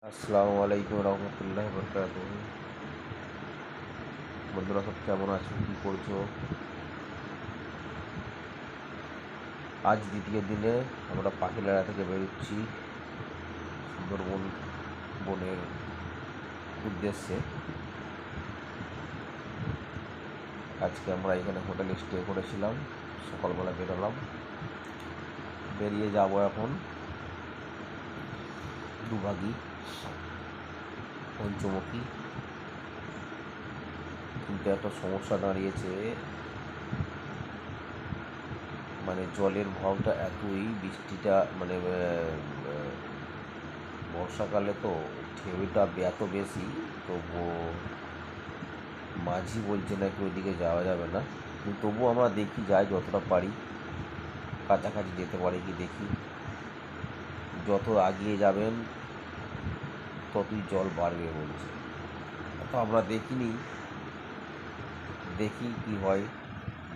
আসসালামু আলাইকুম রহমতুল্লাহ বরকাত। বন্ধুরা সব কেমন আছো, কী করছো? আজ দ্বিতীয় দিনে আমরা পাখিলারা থেকে বেরোচ্ছি সুন্দরবন বনের উদ্দেশ্যে। আজকে আমরা এখানে হোটেলে স্টে করেছিলাম, সকালবেলা বেরোলাম। বেরিয়ে যাব এখন দুভাগী পঞ্চমুখী। কিন্তু একটা সমস্যা দাঁড়িয়েছে, মানে জলের ভাবটা এতই, বৃষ্টিটা মানে বর্ষাকালে তো ঢেউটা এত বেশি। তো মাঝি বলছে নাকি ওইদিকে যাওয়া যাবে না, কিন্তু তবুও আমরা দেখি, যাই যতটা পারি, কাছাকাছি যেতে পারি কি দেখি। যত এগিয়ে যাবেন ততই জল বাড়বে বলছে। তো আমরা দেখিনি, দেখি কি হয়।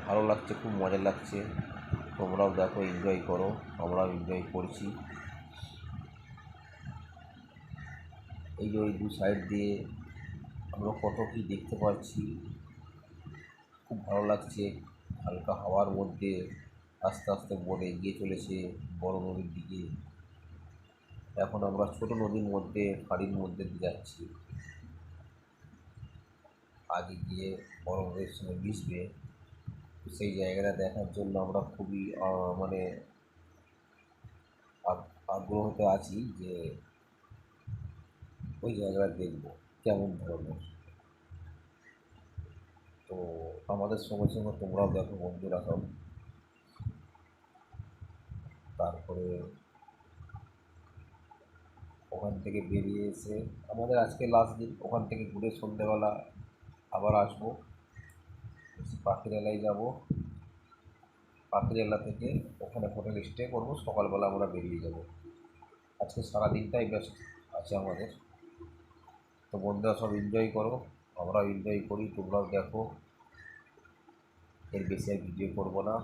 ভালো লাগছে, খুব মজা লাগছে। তোমরাও দেখো, এনজয় করো, আমরাও এনজয় করছি। এই যে ওই দু সাইড দিয়ে আমরা কত কি দেখতে পাচ্ছি, খুব ভালো লাগছে। হালকা হাওয়ার মধ্যে আস্তে আস্তে বনে এগিয়ে চলেছে বড় নদীর দিকে। এখন আমরা ছোট নদীর মধ্যে, ফাঁড়ির মধ্যে দিয়ে যাচ্ছি। আগে গিয়ে বড় নদীর সঙ্গে মিশবে, সেই জায়গাটা দেখার জন্য আমরা খুবই মানে আগ্রহতে আছি যে ওই জায়গাটা দেখব কেমন ধরনের। তো আমাদের সঙ্গে সঙ্গে তোমরাও দেখো বন্ধুরা সব। তারপরে ওখান থেকে বেরিয়ে এসে আমাদের আজকে লাস্ট দিন, ওখান থেকে ঘুরে সন্ধ্যেবেলা আবার আসবো, পাখিরালয় যাব। পাখিরালয় থেকে ওখানে হোটেলে স্টে করবো, সকালবেলা আমরা বেরিয়ে যাব। আজকে সারাদিনটাই ব্যস্ত আছে আমাদের। তো বন্ধুরা সব এনজয় করো, আমরাও এনজয় করি, তোমরাও দেখো। এর বেশি আর ভিডিও করবো না,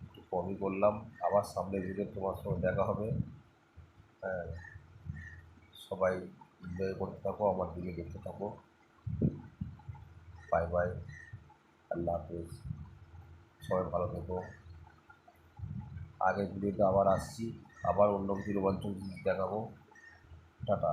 একটু কমই করলাম। আবার সামনে ভিডিও তোমার সঙ্গে দেখা হবে। হ্যাঁ, সবাই এনজয় করতে থাকো, আমার দিকে দেখতে থাকো। বাই বাই, আল্লাহ হাফিজ, সবাই ভালো থেকো। আগের ভিডিওতে আবার আসছি, আবার অন্য কিছু রোমাঞ্চক জিনিস দেখাবো। টাটা।